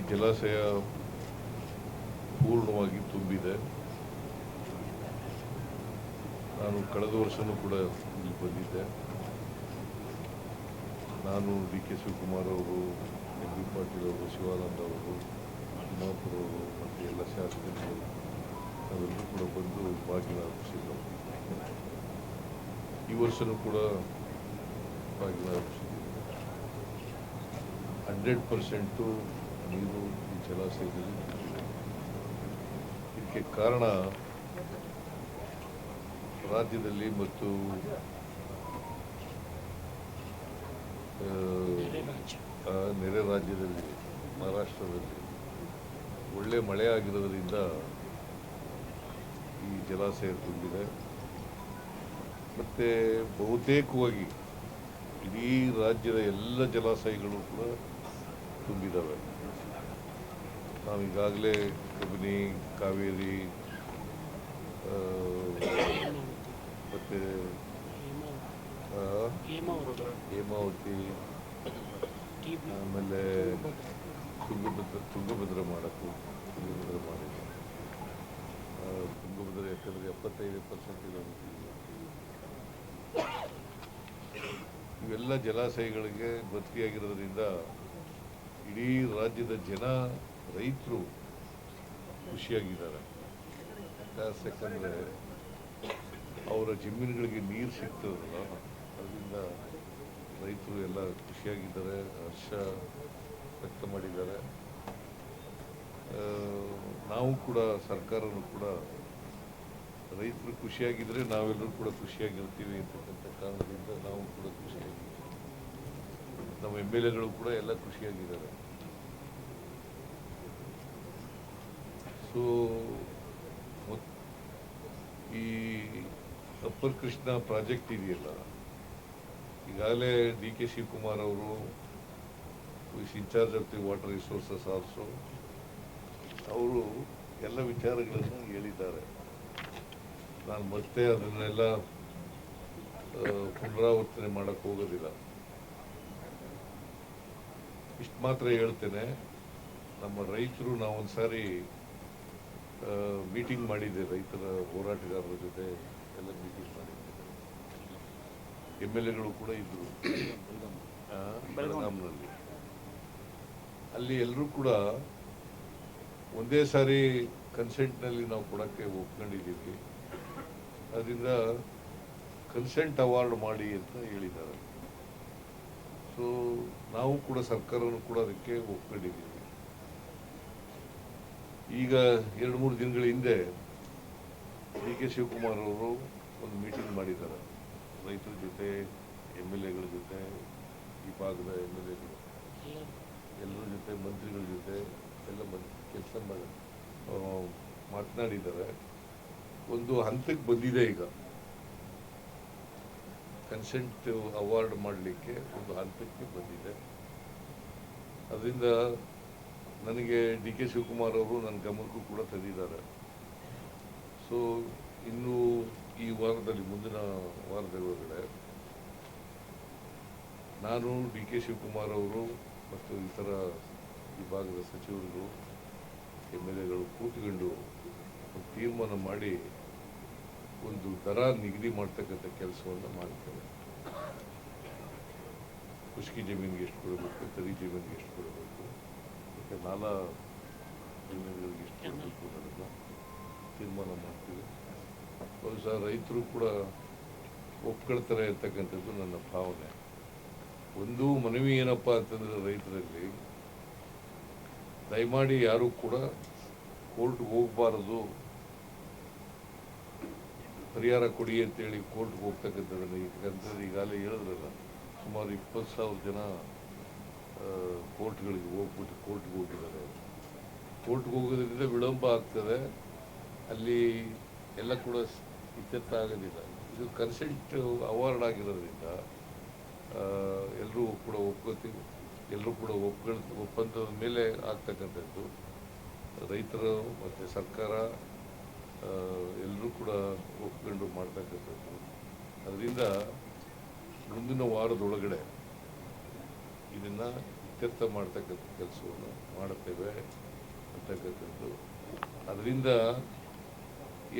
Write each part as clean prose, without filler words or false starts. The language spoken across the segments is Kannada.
ಜಲಾಶಯ ಪೂರ್ಣವಾಗಿ ತುಂಬಿದೆ. ನಾನು ಕಳೆದ ವರ್ಷವೂ ಕೂಡ ಇಲ್ಲಿ ಬಂದಿದ್ದೆ. ನಾನು ಡಿ ಕೆ ಶಿವಕುಮಾರ್ ಅವರು, ಎಂ ಬಿ ಪಾಟೀಲ್ ಅವರು, ಶಿವಾನಂದ ಅವರು, ತಿಮ್ಮಾಪುರ ಅವರು ಮತ್ತು ಎಲ್ಲ ಶಾಸಕರು ನಾವೆಲ್ಲರೂ ಕೂಡ ಬಂದು ಬಾಗಿನ ಅರ್ಪಿಸಿದ್ದೆವು. ಈ ವರ್ಷವೂ ಕೂಡ ಬಾಗಿನ ಅರ್ಪಿಸಿದ್ದೀವಿ. 100% ನೀರು ಈ ಜಲಾಶಯದಲ್ಲಿ ತುಂಬಿದೆ. ಇದಕ್ಕೆ ಕಾರಣ ರಾಜ್ಯದಲ್ಲಿ ಮತ್ತು ನೆರೆ ರಾಜ್ಯದಲ್ಲಿ ಮಹಾರಾಷ್ಟ್ರದಲ್ಲಿ ಒಳ್ಳೆ ಮಳೆ ಆಗಿರೋದ್ರಿಂದ ಈ ಜಲಾಶಯ ತುಂಬಿದೆ. ಮತ್ತು ಬಹುತೇಕವಾಗಿ ಇಡೀ ರಾಜ್ಯದ ಎಲ್ಲ ಜಲಾಶಯಗಳು ಕೂಡ ತುಂಬಿದ್ದಾವೆ. ನಾವೀಗಾಗಲೇ ಕಬಿನಿ, ಕಾವೇರಿ ಮತ್ತು ಹೇಮಾವತಿ, ಆಮೇಲೆ ತುಂಗಭದ್ರ ಮಾಡಿದ್ದು. ತುಂಗಭದ್ರ ಯಾಕಂದರೆ 75% ಇವೆಲ್ಲ ಜಲಾಶಯಗಳಿಗೆ ಭರ್ತಿಯಾಗಿರೋದ್ರಿಂದ ಇಡೀ ರಾಜ್ಯದ ಜನ, ರೈತರು ಖುಷಿಯಾಗಿದ್ದಾರೆ. ಯಾಕಂದರೆ ಅವರ ಜಮೀನುಗಳಿಗೆ ನೀರು ಸಿಗ್ತದಲ್ಲ, ಅದರಿಂದ ರೈತರು ಎಲ್ಲ ಖುಷಿಯಾಗಿದ್ದಾರೆ, ಹರ್ಷ ವ್ಯಕ್ತ ಮಾಡಿದ್ದಾರೆ. ನಾವು ಕೂಡ, ಸರ್ಕಾರನೂ ಕೂಡ ರೈತರು ಖುಷಿಯಾಗಿದ್ದರೆ ನಾವೆಲ್ಲರೂ ಕೂಡ ಖುಷಿಯಾಗಿರ್ತೀವಿ ಅಂತಕ್ಕಂಥ ಕಾರಣದಿಂದ ನಾವು ಕೂಡ ಖುಷಿಯಾಗಿದ್ದೀವಿ. ನಮ್ಮ ಎಮ್ ಎಲ್ ಎಗಳು ಕೂಡ ಎಲ್ಲ ಖುಷಿಯಾಗಿದ್ದಾರೆ. ಸೊ ಈ ಅಪ್ಪರ್ ಕೃಷ್ಣ ಪ್ರಾಜೆಕ್ಟ್ ಇದೆಯಲ್ಲ, ಈಗಾಗಲೇ ಡಿ ಕೆ ಶಿವಕುಮಾರ್ ಅವರು in-charge of the water resources also ಅವರು ಎಲ್ಲ ವಿಚಾರಗಳನ್ನು ಹೇಳಿದ್ದಾರೆ. ನಾನು ಮತ್ತೆ ಅದನ್ನೆಲ್ಲ ಪುನರಾವರ್ತನೆ ಮಾಡೋಕ್ಕೆ ಹೋಗೋದಿಲ್ಲ. ಇಷ್ಟು ಮಾತ್ರ ಹೇಳ್ತೇನೆ, ನಮ್ಮ ರೈತರು ನಾವೊಂದು ಸಾರಿ ಮೀಟಿಂಗ್ ಮಾಡಿದ್ದೆ, ರೈತರ ಹೋರಾಟಗಾರರ ಜೊತೆ ಎಲ್ಲ ಮೀಟಿಂಗ್ ಮಾಡಿದ್ದೆ. ಎಮ್ ಎಲ್ ಎಗಳು ಕೂಡ ಇದ್ದರು ಬೆಳಗಾಂನಲ್ಲಿ. ಅಲ್ಲಿ ಎಲ್ಲರೂ ಕೂಡ ಒಂದೇ ಸಾರಿ ಕನ್ಸೆಂಟ್ನಲ್ಲಿ ನಾವು ಕೊಡೋಕ್ಕೆ ಒಪ್ಕೊಂಡಿದ್ದೀವಿ. ಅದರಿಂದ ಕನ್ಸೆಂಟ್ ಅವಾರ್ಡ್ ಮಾಡಿ ಅಂತ ಹೇಳಿದ್ದಾರೆ. ಸೊ ನಾವು ಕೂಡ, ಸರ್ಕಾರನೂ ಕೂಡ ಅದಕ್ಕೆ ಒಪ್ಕೊಂಡಿದ್ದೀವಿ. ಈಗ 2-3 ದಿನಗಳ ಹಿಂದೆ ಡಿ ಕೆ ಶಿವಕುಮಾರ್ ಅವರು ಒಂದು ಮೀಟಿಂಗ್ ಮಾಡಿದ್ದಾರೆ ರೈತರ ಜೊತೆ, ಎಮ್ ಎಲ್ ಎಗಳ ಜೊತೆ, ಈ ಭಾಗದ ಎಮ್ ಎಲ್ ಎಗಳು ಎಲ್ಲರ ಜೊತೆ, ಮಂತ್ರಿಗಳ ಜೊತೆ ಎಲ್ಲ ಕೆಲಸ ಮಾತನಾಡಿದ್ದಾರೆ. ಒಂದು ಹಂತಕ್ಕೆ ಬಂದಿದೆ. ಈಗ ಕನ್ಸೆಂಟ್ ಅವಾರ್ಡ್ ಮಾಡಲಿಕ್ಕೆ ಒಂದು ಹಂತಕ್ಕೆ ಬಂದಿದೆ. ಅದರಿಂದ ನನಗೆ ಡಿ ಕೆ ಶಿವಕುಮಾರ್ ಅವರು ನನ್ನ ಗಮನಕ್ಕೂ ಕೂಡ ತಂದಿದ್ದಾರೆ. ಸೊ ಇನ್ನು ಈ ವಾರದಲ್ಲಿ, ಮುಂದಿನ ವಾರದ ಒಳಗಡೆ ನಾನು, ಡಿ ಕೆ ಶಿವಕುಮಾರ್ ಅವರು ಮತ್ತು ಇತರ ಈ ಭಾಗದ ಸಚಿವರುಗಳು, ಎಮ್ ಎಲ್ ಎಗಳು ಕೂತ್ಕೊಂಡು ಒಂದು ತೀರ್ಮಾನ ಮಾಡಿ ಒಂದು ದರ ನಿಗದಿ ಮಾಡ್ತಕ್ಕಂಥ ಕೆಲಸವನ್ನು ಮಾಡ್ತೇವೆ. ಖುಷ್ಕಿ ಜಮೀನಿಗೆ ಎಷ್ಟು ಕೊಡಬೇಕು, ತರಿ ಜಮೀನಿಗೆ ಎಷ್ಟು ಕೊಡಬೇಕು, ಮತ್ತು ನಾಲಾ ಜಮೀನುಗಳಿಗೆ ಎಷ್ಟು ಕೊಡಬೇಕು ಅನ್ನೋದನ್ನು ತೀರ್ಮಾನ ಮಾಡ್ತೀವಿ. ಬಹುಶಃ ರೈತರು ಕೂಡ ಒಪ್ಕೊಳ್ತಾರೆ ಅಂತಕ್ಕಂಥದ್ದು ನನ್ನ ಭಾವನೆ. ಒಂದು ಮನವಿ ಏನಪ್ಪ ಅಂತಂದರೆ, ರೈತರಲ್ಲಿ ದಯಮಾಡಿ ಯಾರೂ ಕೂಡ ಕೋರ್ಟ್ಗೆ ಹೋಗಬಾರದು, ಪರಿಹಾರ ಕೊಡಿ ಅಂತೇಳಿ ಕೋರ್ಟ್ಗೆ ಹೋಗ್ತಕ್ಕಂಥದ್ದನ್ನು. ಯಾಕಂತಂದರೆ ಈಗಾಗಲೇ ಹೇಳಿದ್ರಲ್ಲ, ಸುಮಾರು 20,000 ಜನ ಕೋರ್ಟ್ಗಳಿಗೆ ಹೋಗಿದ್ದಾರೆ. ಕೋರ್ಟ್ಗೆ ಹೋಗೋದ್ರಿಂದ ವಿಳಂಬ ಆಗ್ತದೆ, ಅಲ್ಲಿ ಎಲ್ಲ ಕೂಡ ಇತ್ಯರ್ಥ ಆಗೋದಿಲ್ಲ. ಇದು ಕನ್ಸೆಂಟ್ ಅವಾರ್ಡ್ ಆಗಿರೋದ್ರಿಂದ ಎಲ್ಲರೂ ಕೂಡ ಒಪ್ಕೋತೀವಿ, ಎಲ್ಲರೂ ಕೂಡ ಒಪ್ಪಂದದ ಮೇಲೆ ಆಗ್ತಕ್ಕಂಥದ್ದು. ರೈತರು ಮತ್ತು ಸರ್ಕಾರ ಎಲ್ಲರೂ ಕೂಡ ಒಪ್ಕೊಂಡು ಮಾಡ್ತಕ್ಕಂಥದ್ದು. ಅದರಿಂದ ಮುಂದಿನ ವಾರದೊಳಗಡೆ ಇದನ್ನು ಇತ್ಯರ್ಥ ಮಾಡ್ತಕ್ಕಂಥ ಕೆಲಸವನ್ನು ಮಾಡುತ್ತೇವೆ ಅಂತಕ್ಕಂಥದ್ದು. ಅದರಿಂದ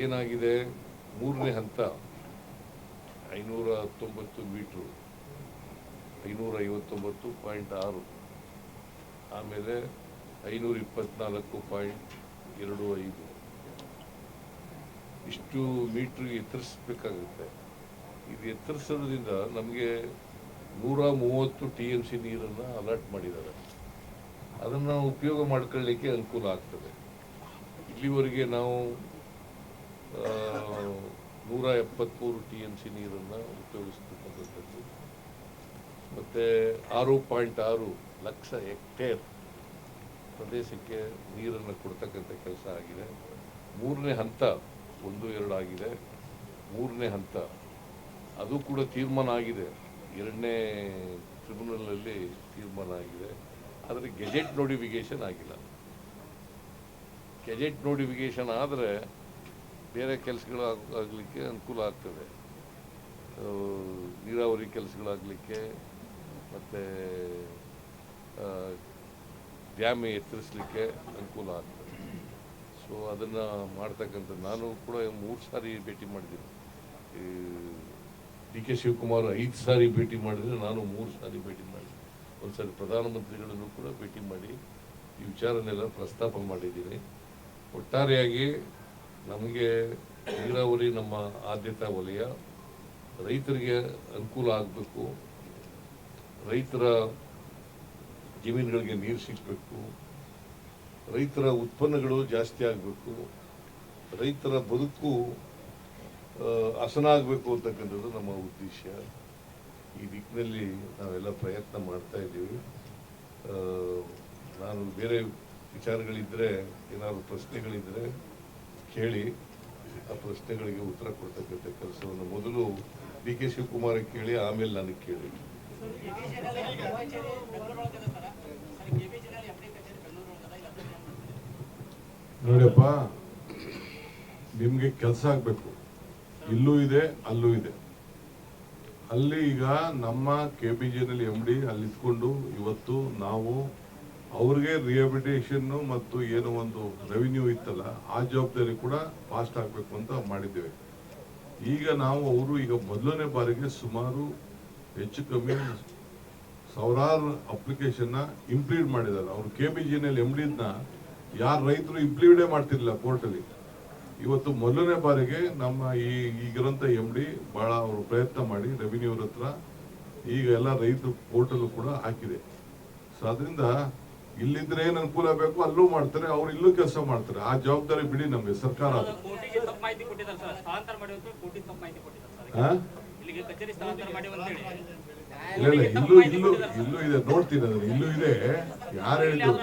ಏನಾಗಿದೆ, ಮೂರನೇ ಹಂತ 519 ಮೀಟ್ರು 559.6, ಆಮೇಲೆ 524.25 ಇಷ್ಟು ಮೀಟ್ರಿಗೆ ಎತ್ತರಿಸಬೇಕಾಗುತ್ತೆ. ಇದು ಎತ್ತರಿಸೋದ್ರಿಂದ ನಮಗೆ 130 TMC ನೀರನ್ನು ಅಲಾಟ್ ಮಾಡಿದ್ದಾರೆ. ಅದನ್ನು ಉಪಯೋಗ ಮಾಡ್ಕೊಳ್ಳಿಕ್ಕೆ ಅನುಕೂಲ ಆಗ್ತದೆ. ಇಲ್ಲಿವರೆಗೆ ನಾವು 173 TMC ನೀರನ್ನು ಉಪಯೋಗಿಸ್ತಕ್ಕಂಥದ್ದು, ಮತ್ತು 6.6 ಲಕ್ಷ ಹೆಕ್ಟೇರ್ ಪ್ರದೇಶಕ್ಕೆ ನೀರನ್ನು ಕೊಡ್ತಕ್ಕಂಥ ಕೆಲಸ ಆಗಿದೆ. ಮೂರನೇ ಹಂತ 1, 2 ಆಗಿದೆ. ಮೂರನೇ ಹಂತ ಅದು ಕೂಡ ತೀರ್ಮಾನ ಆಗಿದೆ, 2ನೇ ಟ್ರಿಬ್ಯುನಲಲ್ಲಿ ತೀರ್ಮಾನ ಆಗಿದೆ. ಆದರೆ ಗೆಜೆಟ್ ನೋಟಿಫಿಕೇಶನ್ ಆಗಿಲ್ಲ. ಗೆಜೆಟ್ ನೋಟಿಫಿಕೇಶನ್ ಆದರೆ ಬೇರೆ ಕೆಲಸಗಳಾಗಲಿಕ್ಕೆ ಅನುಕೂಲ ಆಗ್ತದೆ, ನೀರಾವರಿ ಕೆಲಸಗಳಾಗಲಿಕ್ಕೆ ಮತ್ತು ಡ್ಯಾಮ್ ಎತ್ತರಿಸಲಿಕ್ಕೆ ಅನುಕೂಲ ಆಗ್ತದೆ. ಸೊ ಅದನ್ನು ಮಾಡ್ತಕ್ಕಂಥ ನಾನು ಕೂಡ 3 ಸಾರಿ ಭೇಟಿ ಮಾಡಿದ್ದೀನಿ. ಡಿ ಕೆ ಶಿವಕುಮಾರ್ 5 ಸಾರಿ ಭೇಟಿ ಮಾಡಿದರೆ, ನಾನು 3 ಸಾರಿ ಭೇಟಿ ಮಾಡಿದ್ದೀನಿ. ಒಂದು ಸಾರಿ ಪ್ರಧಾನಮಂತ್ರಿಗಳನ್ನು ಕೂಡ ಭೇಟಿ ಮಾಡಿ ಈ ವಿಚಾರನೆಲ್ಲ ಪ್ರಸ್ತಾಪ ಮಾಡಿದ್ದೀನಿ. ಒಟ್ಟಾರೆಯಾಗಿ ನಮಗೆ ನೀರಾವರಿ ನಮ್ಮ ಆದ್ಯತಾ ವಲಯ, ರೈತರಿಗೆ ಅನುಕೂಲ ಆಗಬೇಕು, ರೈತರ ಜಮೀನುಗಳಿಗೆ ನೀರು ಸಿಗಬೇಕು, ರೈತರ ಉತ್ಪನ್ನಗಳು ಜಾಸ್ತಿ ಆಗಬೇಕು, ರೈತರ ಬದುಕು ಹಸನಾಗಬೇಕು ಅಂತಕ್ಕಂಥದ್ದು ನಮ್ಮ ಉದ್ದೇಶ. ಈ ದಿಕ್ಕಿನಲ್ಲಿ ನಾವೆಲ್ಲ ಪ್ರಯತ್ನ ಮಾಡ್ತಾ ಇದ್ದೀವಿ. ನಾನು ಬೇರೆ ವಿಚಾರಗಳಿದ್ದರೆ, ಏನಾದರೂ ಪ್ರಶ್ನೆಗಳಿದ್ದರೆ ಕೇಳಿ, ಆ ಪ್ರಶ್ನೆಗಳಿಗೆ ಉತ್ತರ ಕೊಡ್ತಕ್ಕಂಥ ಕೆಲಸವನ್ನು ಮೊದಲು ಡಿ ಕೆ ಶಿವಕುಮಾರ್ ಕೇಳಿ, ಆಮೇಲೆ ನನಗೆ ಕೇಳಿ. ನೋಡಿಯಪ್ಪ, ನಿಮ್ಗೆ ಕೆಲಸ ಆಗ್ಬೇಕು, ಇಲ್ಲೂ ಇದೆ ಅಲ್ಲೂ ಇದೆ. ಅಲ್ಲಿ ಈಗ ನಮ್ಮ KBJನಲ್ಲಿ MD ಅಲ್ಲಿ ಇದ್ಕೊಂಡು ಇವತ್ತು ನಾವು ಅವ್ರಿಗೆ ರಿಹ್ಯಾಬಿಲಿಟೇಷನ್ ಮತ್ತು ಏನೋ ಒಂದು ರೆವಿನ್ಯೂ ಇತ್ತಲ್ಲ, ಆ ಜವಾಬ್ದಾರಿ ಕೂಡ ಫಾಸ್ಟ್ ಆಗ್ಬೇಕು ಅಂತ ಮಾಡಿದ್ದೇವೆ. ಈಗ ನಾವು ಅವರು ಈಗ ಮೊದಲನೇ ಬಾರಿಗೆ ಸುಮಾರು ಹೆಚ್ಚು ಕಮ್ಮಿ ಸಾವಿರಾರು ಅಪ್ಲಿಕೇಶನ್ ಇಂಪ್ಲೀಡ್ ಮಾಡಿದ್ದಾರೆ. ಅವರು KBJನಲ್ಲಿ MDನ ಯಾರು ರೈತರು ಇಂಪ್ಲೀಡೇ ಮಾಡ್ತಿರ್ಲಿಲ್ಲ ಕೋರ್ಟಲ್ಲಿ. ಇವತ್ತು ಮೊದಲನೇ ಬಾರಿಗೆ ನಮ್ಮ ಈಗಿರೋಂಥ MD ಬಹಳ ಅವರು ಪ್ರಯತ್ನ ಮಾಡಿ ರೆವಿನ್ಯೂ ಹತ್ರ ಈಗ ಎಲ್ಲ ರೈತರು ಪೋರ್ಟಲ್ ಕೂಡ ಹಾಕಿದೆ. ಸೊ ಅದರಿಂದ ಇಲ್ಲಿದ್ರೆ ಏನ್ ಅನುಕೂಲ ಬೇಕು ಅಲ್ಲೂ ಮಾಡ್ತಾರೆ, ಅವ್ರು ಇಲ್ಲೂ ಕೆಲಸ ಮಾಡ್ತಾರೆ. ಆ ಜವಾಬ್ದಾರಿ ಬಿಡಿ ನಮ್ಗೆ ಸರ್ಕಾರ. ಇಲ್ಲ ಇಲ್ಲೂ ಇದೆ, ನೋಡ್ತೀನಿ ಅದನ್ನ. ಇಲ್ಲೂ ಇದೆ, ಯಾರು ಹೇಳಿದ್ರು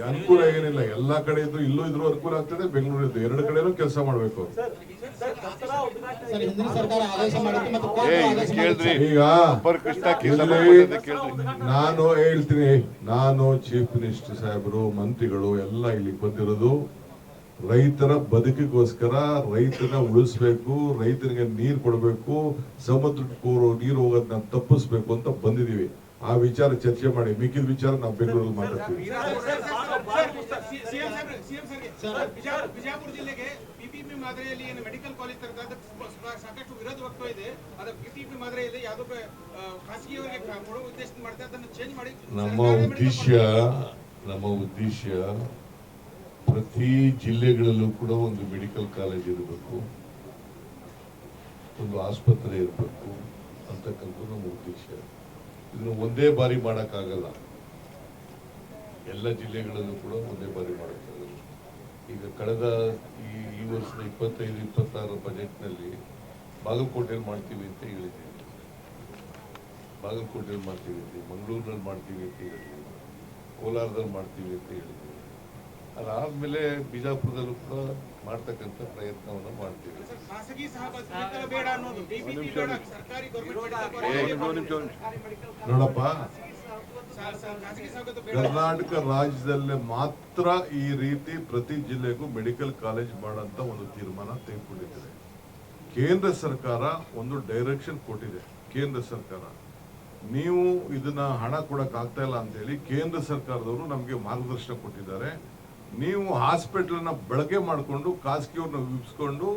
ಅನುಕೂಲ ಏನಿಲ್ಲ, ಎಲ್ಲಾ ಕಡೆ ಇದ್ದು ಇಲ್ಲೂ ಇದ್ರು ಅನುಕೂಲ ಆಗ್ತದೆ, ಬೆಂಗಳೂರು ಇದ್ದು 2 ಕಡೆನೂ ಕೆಲಸ ಮಾಡ್ಬೇಕು. ಈಗ ನಾನು ಹೇಳ್ತೀನಿ, ನಾನು ಚೀಫ್ ಮಿನಿಸ್ಟರ್ ಸಾಹೇಬರು, ಮಂತ್ರಿಗಳು ಎಲ್ಲ ಇಲ್ಲಿ ಬಂದಿರೋದು ರೈತರ ಬದುಕಿಗೋಸ್ಕರ, ರೈತನ ಉಳಿಸ್ಬೇಕು, ರೈತನಿಗೆ ನೀರು ಕೊಡಬೇಕು, ಸಮುದ್ರಕ್ಕೆ ನೀರು ಹೋಗೋದನ್ನ ತಪ್ಪಿಸ್ಬೇಕು ಅಂತ ಬಂದಿದೀವಿ. ಆ ವಿಚಾರ ಚರ್ಚೆ ಮಾಡಿ, ಮಿಕ್ಕಿದ ವಿಚಾರ ನಾವು ಬೆಂಗಳೂರಲ್ಲಿ ಮಾತಾಡ್ತೀವಿ. ಬಿಜಾಪುರ ಜಿಲ್ಲೆಗೆ PPP ಮಾದರಿಯಲ್ಲಿ ಏನು ಮೆಡಿಕಲ್ ಕಾಲೇಜ್ ತರದ ಸಾಕಷ್ಟು ವಿರೋಧ ವ್ಯಕ್ತ ಇದೆ. ಅದು PPP ಮಾದರಿಯಲ್ಲಿ ಯಾವುದೋ ಖಾಸಗಿಯವರಿಗೆ ಕೊಡುವ ಉದ್ದೇಶ ಮಾಡ್ತಾರೆ, ಅದನ್ನು ಚೇಂಜ್ ಮಾಡಿ. ನಮ್ಮ ಉದ್ದೇಶ ಪ್ರತಿ ಜಿಲ್ಲೆಗಳಲ್ಲೂ ಕೂಡ ಒಂದು ಮೆಡಿಕಲ್ ಕಾಲೇಜ್ ಇರಬೇಕು, ಒಂದು ಆಸ್ಪತ್ರೆ ಇರಬೇಕು ಅಂತಕ್ಕಂಥದ್ದು ನಮ್ಮ ಉದ್ದೇಶ. ಇದನ್ನು ಒಂದೇ ಬಾರಿ ಮಾಡೋಕ್ಕಾಗಲ್ಲ, ಎಲ್ಲ ಜಿಲ್ಲೆಗಳಲ್ಲೂ ಕೂಡ ಒಂದೇ ಬಾರಿ ಮಾಡೋಕ್ಕಾಗಲ್ಲ. ಈಗ ಕಳೆದ ಈ ವರ್ಷದ 25-26 ಬಜೆಟ್ನಲ್ಲಿ ಬಾಗಲಕೋಟೆಯಲ್ಲಿ ಮಾಡ್ತೀವಿ ಅಂತ ಹೇಳಿದ್ದೀವಿ, ಬಾಗಲಕೋಟೆಯಲ್ಲಿ ಮಾಡ್ತೀವಿ ಅಂತ, ಮಂಗಳೂರಿನಲ್ಲಿ ಮಾಡ್ತೀವಿ ಅಂತ ಹೇಳಿದ್ದೀವಿ, ಕೋಲಾರದಲ್ಲಿ ಮಾಡ್ತೀವಿ ಅಂತ ಹೇಳಿದ್ದೀವಿ. ಅದಾದ್ಮೇಲೆ ಬಿಜಾಪುರದಲ್ಲೂ ಕೂಡ ಮಾಡ್ತಕ್ಕಂಥ ಪ್ರಯತ್ನವನ್ನು ಮಾಡ್ತೀವಿ. ನೋಡಪ್ಪ, ಕರ್ನಾಟಕ ರಾಜ್ಯದಲ್ಲೇ ಮಾತ್ರ ಈ ರೀತಿ ಪ್ರತಿ ಜಿಲ್ಲೆಗೂ ಮೆಡಿಕಲ್ ಕಾಲೇಜ್ ಮಾಡಂತ ಒಂದು ತೀರ್ಮಾನ ತೆಗೆದುಕೊಂಡಿದ್ದಾರೆ. ಕೇಂದ್ರ ಸರ್ಕಾರ ಒಂದು ಡೈರೆಕ್ಷನ್ ಕೊಟ್ಟಿದೆ. ಕೇಂದ್ರ ಸರ್ಕಾರ ನೀವು ಇದನ್ನ ಹಣ ಕೊಡಕ್ ಆಗ್ತಾ ಇಲ್ಲ ಅಂತೇಳಿ ಕೇಂದ್ರ ಸರ್ಕಾರದವರು ನಮಗೆ ಮಾರ್ಗದರ್ಶನ ಕೊಟ್ಟಿದ್ದಾರೆ. ನೀವು ಹಾಸ್ಪಿಟಲ್ನ ಬಳಕೆ ಮಾಡಿಕೊಂಡು ಖಾಸಗಿಯವ್ರನ್ನ ವಿಭಿಸ್ಕೊಂಡು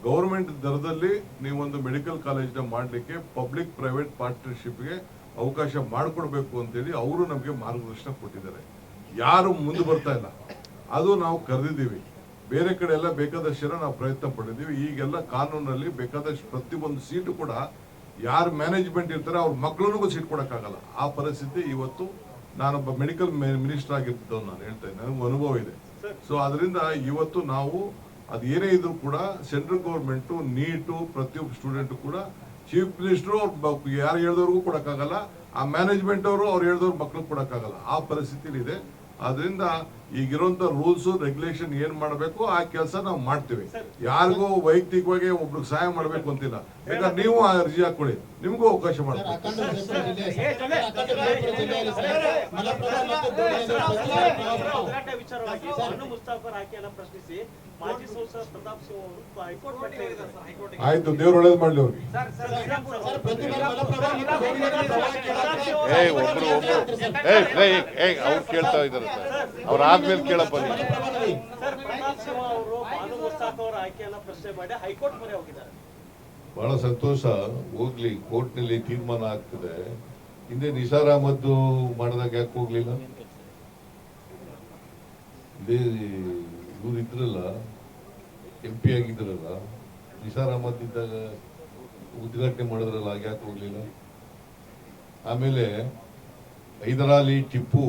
ಗೌರ್ಮೆಂಟ್ ದರದಲ್ಲಿ ನೀವೊಂದು ಮೆಡಿಕಲ್ ಕಾಲೇಜ್ನ ಮಾಡಲಿಕ್ಕೆ ಪಬ್ಲಿಕ್ ಪ್ರೈವೇಟ್ ಪಾರ್ಟ್ನರ್ಶಿಪ್ಗೆ ಅವಕಾಶ ಮಾಡಿಕೊಡ್ಬೇಕು ಅಂತೇಳಿ ಅವರು ನಮಗೆ ಮಾರ್ಗದರ್ಶನ ಕೊಟ್ಟಿದ್ದಾರೆ. ಯಾರು ಮುಂದೆ ಬರ್ತಾ ಇಲ್ಲ, ಅದು ನಾವು ಕರೆದಿದ್ದೀವಿ. ಬೇರೆ ಕಡೆ ಎಲ್ಲ ಬೇಕಾದಷ್ಟು ಜನ ನಾವು ಪ್ರಯತ್ನ ಪಟ್ಟಿದ್ದೀವಿ. ಈಗೆಲ್ಲ ಕಾನೂನಲ್ಲಿ ಬೇಕಾದಷ್ಟು ಪ್ರತಿಯೊಂದು ಸೀಟು ಕೂಡ ಯಾರು ಮ್ಯಾನೇಜ್ಮೆಂಟ್ ಇರ್ತಾರೆ ಅವ್ರ ಮಕ್ಕಳನ್ನೂ ಸೀಟ್ ಕೊಡೋಕ್ಕಾಗಲ್ಲ. ಆ ಪರಿಸ್ಥಿತಿ ಇವತ್ತು ನಾನೊಬ್ಬ ಮೆಡಿಕಲ್ ಮಿನಿಸ್ಟರ್ ಆಗಿದ್ದು ನಾನು ಹೇಳ್ತಾ ಇದ್ದೀನಿ, ನನಗೆ ಅನುಭವ ಇದೆ. ಸೊ ಅದರಿಂದ ಇವತ್ತು ನಾವು ಅದು ಏನೇ ಇದ್ರು ಕೂಡ ಸೆಂಟ್ರಲ್ ಗೌರ್ಮೆಂಟು ನೀಟು ಪ್ರತಿಯೊಬ್ಬ ಸ್ಟೂಡೆಂಟು ಕೂಡ ಚೀಫ್ ಮಿನಿಸ್ಟರು ಅವ್ರು ಯಾರು ಹೇಳಿದವ್ರಿಗೂ ಕೊಡೋಕ್ಕಾಗಲ್ಲ, ಆ ಮ್ಯಾನೇಜ್ಮೆಂಟ್ ಅವರು ಅವ್ರು ಹೇಳಿದವ್ರ ಮಕ್ಳಿಗೆ ಕೊಡೋಕ್ಕಾಗಲ್ಲ. ಆ ಪರಿಸ್ಥಿತಿ ಇದೆ. ಅದರಿಂದ ಈಗಿರುವಂತ ರೂಲ್ಸ್ ರೆಗ್ಯುಲೇಷನ್ ಏನ್ ಮಾಡಬೇಕು ಆ ಕೆಲಸ ನಾವು ಮಾಡ್ತೀವಿ. ಯಾರಿಗೂ ವೈಯಕ್ತಿಕವಾಗಿ ಒಬ್ರಿಗೆ ಸಹಾಯ ಮಾಡಬೇಕು ಅಂತಿಲ್ಲ. ಬೇಕಾದ್ರೆ ನೀವು ಆ ಅರ್ಜಿ ಹಾಕೊಳ್ಳಿ, ನಿಮಗೂ ಅವಕಾಶ ಮಾಡ್ತೀವಿ. ಆಯ್ತು, ದೇವ್ರು ಒಳ್ಳೇದು ಮಾಡ್ಲಿ ಅವ್ರಿಗೆ. ಅವ್ರು ಕೇಳ್ತಾ ಇದ್ದಾರೆ ಸರ್, ಅವ್ರ ಆದ್ಮೇಲೆ ಕೇಳಪ್ಪ. ಬಹಳ ಸಂತೋಷ, ಹೋಗ್ಲಿ, ಕೋರ್ಟ್ ನಲ್ಲಿ ತೀರ್ಮಾನ ಆಗ್ತದೆ. ಹಿಂದೆ ನಿಸಾರ್ ಅಹಮದ್ ಮಾಡಿದಾಗ ಯಾಕೆ ಹೋಗ್ಲಿಲ್ಲ? ಇವ್ರು ಇದ್ರಲ್ಲ, MP ಆಗಿದ್ರಲ್ಲ, ನಿಸಾರ್ ಅಹಮದ್ ಇದ್ದಾಗ ಉದ್ಘಾಟನೆ ಮಾಡಿದ್ರಲ್ಲ, ಯಾಕೆ ಹೋಗ್ಲಿಲ್ಲ? ಆಮೇಲೆ ಹೈದರಾಲಿ ಟಿಪ್ಪು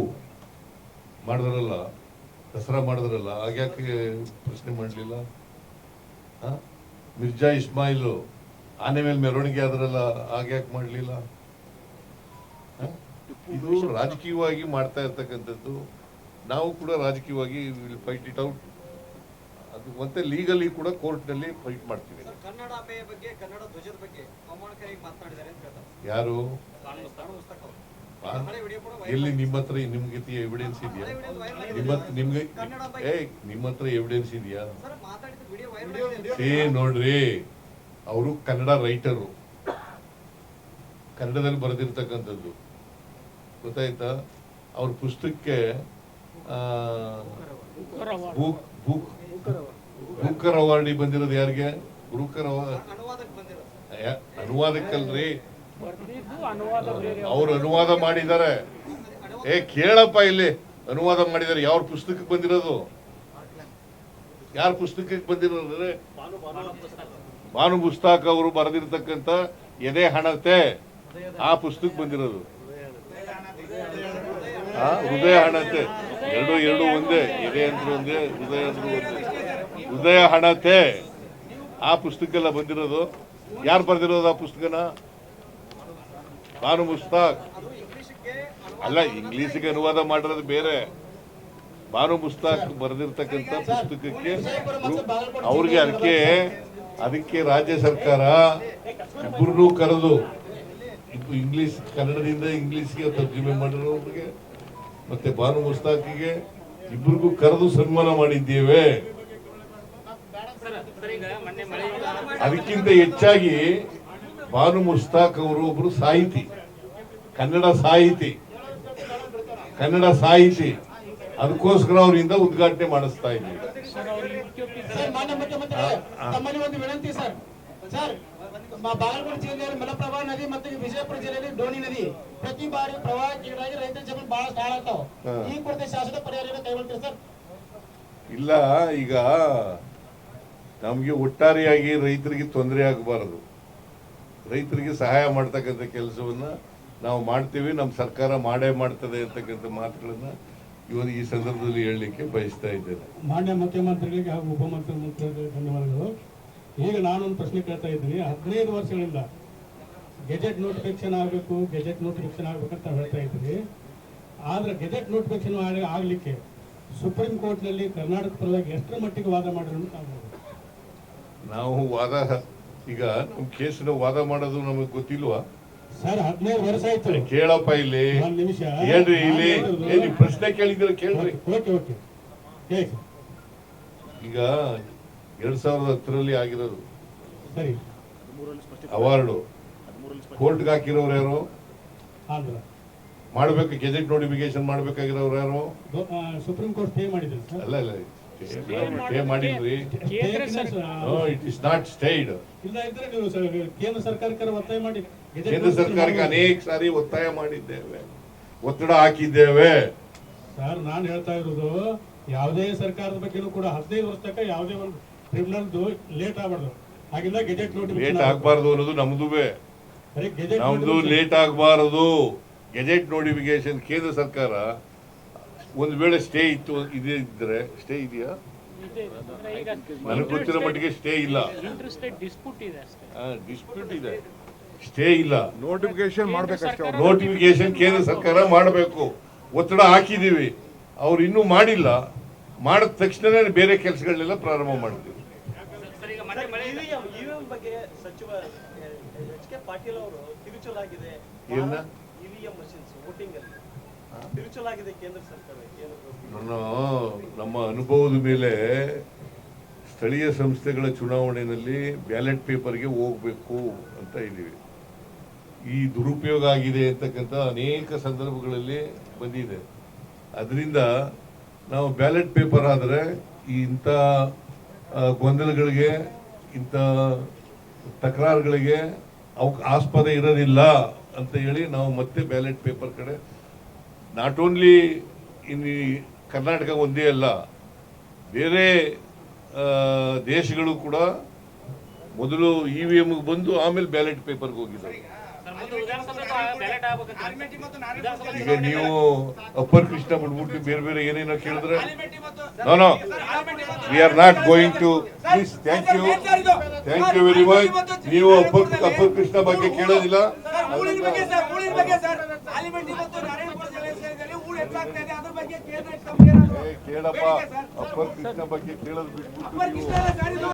ಮಾಡಿದ್ರಲ್ಲ, ದಸರಾ ಮಾಡಿದ್ರಲ್ಲ, ಆಗ್ಯಾಕೆ ಪ್ರಶ್ನೆ ಮಾಡಲಿಲ್ಲ? ಮಿರ್ಜಾ ಇಸ್ಮಾಯಿಲ್ ಆನೆ ಮೇಲೆ ಮೆರವಣಿಗೆ ಆದ್ರಲ್ಲ, ಆಗ್ಯಾಕೆ ಮಾಡಲಿಲ್ಲ? ಇದು ರಾಜಕೀಯವಾಗಿ ಮಾಡ್ತಾ ಇರ್ತಕ್ಕಂಥದ್ದು. ನಾವು ಕೂಡ ರಾಜಕೀಯವಾಗಿ ಫೈಟ್ ಇಟ್ ಔಟ್. ಅದು ಮತ್ತೆ ಲೀಗಲಿ ಕೂಡ ಕೋರ್ಟ್ ನಲ್ಲಿ ಫೈಟ್ ಮಾಡ್ತೀವಿ. ಕನ್ನಡಾಂಬೆಯ ಬಗ್ಗೆ, ಕನ್ನಡ ಧ್ವಜದ ಬಗ್ಗೆ ಅವಮಾನಕಾರಿ ಮಾತನಾಡಿದ್ದಾರೆ ಅಂತ ಹೇಳ್ತಾರೆ. ಯಾರು? ಎಲ್ಲಿ ನಿಮ್ಮ ಹತ್ರ ನಿಮ್ಗೆ ಎವಿಡೆನ್ಸ್ ಇದೆಯಾ? ನಿಮ್ಮ ಹತ್ರ ಎವಿಡೆನ್ಸ್ ಇದೆಯಾ? ನೋಡ್ರಿ, ಅವರು ಕನ್ನಡ ರೈಟರು, ಕನ್ನಡದಲ್ಲಿ ಬರೆದಿರ್ತಕ್ಕಂಥದ್ದು, ಗೊತ್ತಾಯ್ತಾ? ಅವ್ರ ಪುಸ್ತಕಕ್ಕೆ ಬೂಕರ್ ಅವಾರ್ಡ್ ಬಂದಿರೋದು ಯಾರಿಗೆ? ಬೂಕರ್ ಅನುವಾದಕ್ಕಲ್ರಿ, ಅವ್ರು ಅನುವಾದ ಮಾಡಿದ್ದಾರೆ. ಕೇಳಪ್ಪ, ಇಲ್ಲಿ ಅನುವಾದ ಮಾಡಿದ್ದಾರೆ. ಯಾವ ಪುಸ್ತಕಕ್ಕೆ ಬಂದಿರೋದು? ಯಾರ ಪುಸ್ತಕಕ್ಕೆ ಬಂದಿರೋದ್ರೆ ಭಾನು ಮುಸ್ತಾಕ್ ಅವರು ಬರೆದಿರ್ತಕ್ಕಂಥ ಎದೆ ಹಣತೆ, ಆ ಪುಸ್ತಕ ಬಂದಿರೋದು. ಹೃದಯ ಹಣತೆ, ಎರಡು ಒಂದೇ. ಎದೆ ಅಂದ್ರೆ ಒಂದೇ, ಹೃದಯ ಅಂದ್ರೆ ಒಂದೇ. ಹೃದಯ ಹಣತೆ, ಆ ಪುಸ್ತಕ ಎಲ್ಲ ಬಂದಿರೋದು. ಯಾರು ಬರೆದಿರೋದು ಆ ಪುಸ್ತಕನ? ಭಾನು ಮುಸ್ತಾಕ್ ಅಲ್ಲ, ಇಂಗ್ಲಿಷ್ಗೆ ಅನುವಾದ ಮಾಡಿರೋದು ಬೇರೆ. ಭಾನು ಮುಸ್ತಾಕ್ ಬರೆದಿರ್ತಕ್ಕಂಥ ಪುಸ್ತಕಕ್ಕೆ ಅವ್ರಿಗೆ ಅದಕ್ಕೆ ರಾಜ್ಯ ಸರ್ಕಾರ ಇಬ್ಬರನ್ನೂ ಕರೆದು ಇಂಗ್ಲಿಷ್, ಕನ್ನಡದಿಂದ ಇಂಗ್ಲಿಷ್ಗೆ ತರ್ಜುಮೆ ಮಾಡಿರೋರಿಗೆ ಮತ್ತೆ ಭಾನು ಮುಸ್ತಾಕಿಗೆ ಇಬ್ಬರಿಗೂ ಕರೆದು ಸನ್ಮಾನ ಮಾಡಿದ್ದೇವೆ. ಅದಕ್ಕಿಂತ ಹೆಚ್ಚಾಗಿ ಭಾನು ಮುಸ್ತಾಕ್ ಅವರು ಒಬ್ಬರು ಸಾಹಿತಿ, ಕನ್ನಡ ಸಾಹಿತಿ. ಅದಕ್ಕೋಸ್ಕರ ಅವರಿಂದ ಉದ್ಘಾಟನೆ ಮಾಡಿಸ್ತಾ ಇದ್ದೀವಿ. ತಮ್ಮಲ್ಲಿ ಒಂದು ವಿನಂತಿ ಸರ್. ಬಾಗಲಕೋಟೆ ಜಿಲ್ಲೆಯಲ್ಲಿ ಮಲಪ್ರಭಾ ನದಿ ಮತ್ತು ವಿಜಯಪುರ ಜಿಲ್ಲೆಯಲ್ಲಿ ಡೋಣಿ ನದಿ ಪ್ರತಿ ಬಾರಿ ಪ್ರವಾಹಕ್ಕೀಡಾಗಿ ರೈತರ ಜಮೀನು ಬಹಳ ಹಾಳಾಗ್ತಾವ. ಈ ಕುರಿತು ಶಾಸನ ಪರಿಹಾರ ಕೈಗೊಳ್ತೀರಿ ಸರ್? ಇಲ್ಲ, ಈಗ ನಮ್ಗೆ ಒಟ್ಟಾರೆಯಾಗಿ ರೈತರಿಗೆ ತೊಂದರೆ ಆಗಬಾರದು. ರೈತರಿಗೆ ಸಹಾಯ ಮಾಡ್ತಕ್ಕಂಥ ಕೆಲಸವನ್ನ ನಾವು ಮಾಡ್ತೀವಿ. ನಮ್ಮ ಸರ್ಕಾರ ಮಾಡೇ ಮಾಡ್ತದೆ ಅಂತಕ್ಕಂಥ ಮಾತುಗಳನ್ನ ಇವತ್ತು ಈ ಸಂದರ್ಭದಲ್ಲಿ ಹೇಳಲಿಕ್ಕೆ ಬಯಸ್ತಾ ಇದ್ದೇನೆ. ಮಾನ್ಯ ಮುಖ್ಯಮಂತ್ರಿಗಳಿಗೆ ಹಾಗೂ ಉಪಮುಖ್ಯಮಂತ್ರಿಗಳಿಗೆ ಧನ್ಯವಾದಗಳು. ಈಗ ನಾನೊಂದು ಪ್ರಶ್ನೆ ಕೇಳ್ತಾ ಇದ್ದೀನಿ. 15 ವರ್ಷಗಳಿಂದ ಗೆಜೆಟ್ ನೋಟಿಫಿಕೇಶನ್ ಆಗಬೇಕಂತ ಹೇಳ್ತಾ ಇದ್ದೀನಿ. ಆದ್ರೆ ಗೆಜೆಟ್ ನೋಟಿಫಿಕೇಶನ್ ಆಗಲಿಕ್ಕೆ ಸುಪ್ರೀಂ ಕೋರ್ಟ್ನಲ್ಲಿ ಕರ್ನಾಟಕ ಪರವಾಗಿ ಎಷ್ಟರ ಮಟ್ಟಿಗೆ ವಾದ ಮಾಡಿದ್ರು? ನಾವು ಈಗ ನಮ್ಮ ಕೇಸಿನ ವಾದ ಮಾಡೋದು ನಮಗೆ ಗೊತ್ತಿಲ್ವಾ ಸರ್? 15 ವರ್ಷ ಆಯ್ತು. ಕೇಳಪ್ಪ, ಇಲ್ಲಿ ಹೇಳ್ರಿ, ಇಲ್ಲಿ ಪ್ರಶ್ನೆ ಕೇಳಿದ್ರೆ ಕೇಳ್ರಿ. ಈಗ 2010ರಲ್ಲಿ ಆಗಿರೋದು ಅವಾರ್ಡು ಕೋರ್ಟ್ಗೆ ಹಾಕಿರೋರು ಯಾರು? ಆಂಧ್ರ ಮಾಡ್ಬೇಕು, ಗೆಜೆಟ್ ನೋಟಿಫಿಕೇಶನ್ ಮಾಡ್ಬೇಕಾಗಿರೋರು ಯಾರು? ಸುಪ್ರೀಂ ಕೋರ್ಟ್ ಸ್ಟೇ ಮಾಡಿದೆ ಸರ್. ಅಲ್ಲ ಸ್ಟೇ ಮಾಡಿದ್ರಿ. It is not stayed. ಇಲ್ಲ ಇದ್ರೆ ನೀವು ಕೇಂದ್ರ ಸರ್ಕಾರಕ್ಕೆ ಒತ್ತಾಯ ಮಾಡಿ ಕೇಂದ್ರ ಸರ್ಕಾರಕ್ಕೆ ಅನೇಕ ಸಾರಿ ಒತ್ತಾಯ ಮಾಡಿದ್ದೇವೆ, ಒತ್ತಡ ಹಾಕಿದ್ದೇವೆ. ಸರ್ ನಾನು ಹೇಳ್ತಾ ಇರೋದು ಯಾವುದೇ ಸರ್ಕಾರದ ಬಗ್ಗೆನೂ ಕೂಡ 15 ವರ್ಷ ತನಕ ಯಾವುದೇ ಒಂದು ಟ್ರಿಬ್ಯುನಲ್ದು ಲೇಟ್ ಆಗಬಾರ್ದು. ಹಾಗಿಲ್ಲ ಗೆಜೆಟ್ ಲೇಟ್ ನೋಟಿಫಿಕೇಶನ್ ಆಗಬಾರ್ದು ಅನ್ನೋದು ನಮ್ದು ಲೇಟ್ ಆಗಬಾರದು. ಗೆಜೆಟ್ ನೋಟಿಫಿಕೇಶನ್ ಕೇಂದ್ರ ಸರ್ಕಾರ ಒಂದು ವೇಳೆ ಸ್ಟೇ ಇದ್ರೆ ಸ್ಟೇ ಇದೆಯಾ? ನನಗೆ ಗೊತ್ತಿರೋ ಮಟ್ಟಿಗೆ ಸ್ಟೇ ಇಲ್ಲ. ಡಿಸ್ಪ್ಯೂಟ್ ಇದೆ, ಸ್ಟೇ ಇಲ್ಲ. ನೋಟಿಫಿಕೇಶನ್ ಮಾಡ್ಬೇಕಷ್ಟೇ. ನೋಟಿಫಿಕೇಶನ್ ಕೇಂದ್ರ ಸರ್ಕಾರ ಮಾಡಬೇಕು. ಒತ್ತಡ ಹಾಕಿದೀವಿ, ಅವ್ರು ಇನ್ನೂ ಮಾಡಿಲ್ಲ. ಮಾಡಿದ ತಕ್ಷಣ ಬೇರೆ ಕೆಲಸಗಳನ್ನೆಲ್ಲ ಪ್ರಾರಂಭ ಮಾಡ್ತೀವಿ. ಇವಿಎಂ ಬಗ್ಗೆ ಸಚಿವ ಎಚ್.ಕೆ. ಪಾಟೀಲ್ ಅವರು ತಿರುಚಲಾಗಿದೆ. ಏನ ಇವಿಎಂ ಮಷಿನ್ಸ್ ವೋಟಿಂಗ್ ಅಲ್ಲಿ ತಿರುಚಲಾಗಿದೆ ಕೇಂದ್ರ ಸರ್ಕಾರ. ನಮ್ಮ ಅನುಭವದ ಮೇಲೆ ಸ್ಥಳೀಯ ಸಂಸ್ಥೆಗಳ ಚುನಾವಣೆಯಲ್ಲಿ ಬ್ಯಾಲೆಟ್ ಪೇಪರ್ಗೆ ಹೋಗ್ಬೇಕು ಅಂತ ಇದ್ದೀವಿ. ಈ ದುರುಪಯೋಗ ಆಗಿದೆ ಅಂತಕ್ಕಂಥ ಅನೇಕ ಸಂದರ್ಭಗಳಲ್ಲಿ ಬಂದಿದೆ. ಅದರಿಂದ ನಾವು ಬ್ಯಾಲೆಟ್ ಪೇಪರ್ ಆದರೆ ಇಂಥ ಗೊಂದಲಗಳಿಗೆ, ಇಂಥ ತಕರಾರುಗಳಿಗೆ ಆಸ್ಪದ ಇರೋದಿಲ್ಲ ಅಂತ ಹೇಳಿ ನಾವು ಮತ್ತೆ ಬ್ಯಾಲೆಟ್ ಪೇಪರ್ ಕಡೆ, ನಾಟ್ ಓನ್ಲಿ ಇನ್ ಕರ್ನಾಟಕ ಒಂದೇ ಅಲ್ಲ, ಬೇರೆ ದೇಶಗಳು ಕೂಡ ಮೊದಲು ಇವಿಎಂಗೆ ಬಂದು ಆಮೇಲೆ ಬ್ಯಾಲೆಟ್ ಪೇಪರ್ಗೆ ಹೋಗಿದ್ದಾರೆ. ಈಗ ನೀವು ಅಪ್ಪರ್ ಕೃಷ್ಣ ಬಿಟ್ಬಿಟ್ಟು ಬೇರೆ ಬೇರೆ ಏನೇನೋ ಕೇಳಿದ್ರೆ no we are not going to please. Thank you very much. ನೀವು ಅಪ್ಪರ್ ಕೃಷ್ಣ ಬಗ್ಗೆ ಕೇಳೋದಿಲ್ಲ. ಕೇಳಪ್ಪ, ಅಪ್ಪರ್ ಕೃಷ್ಣ ಬಗ್ಗೆ ಕೇಳೋದು ಬಿಟ್ಬಿಟ್ಟು ನೀವು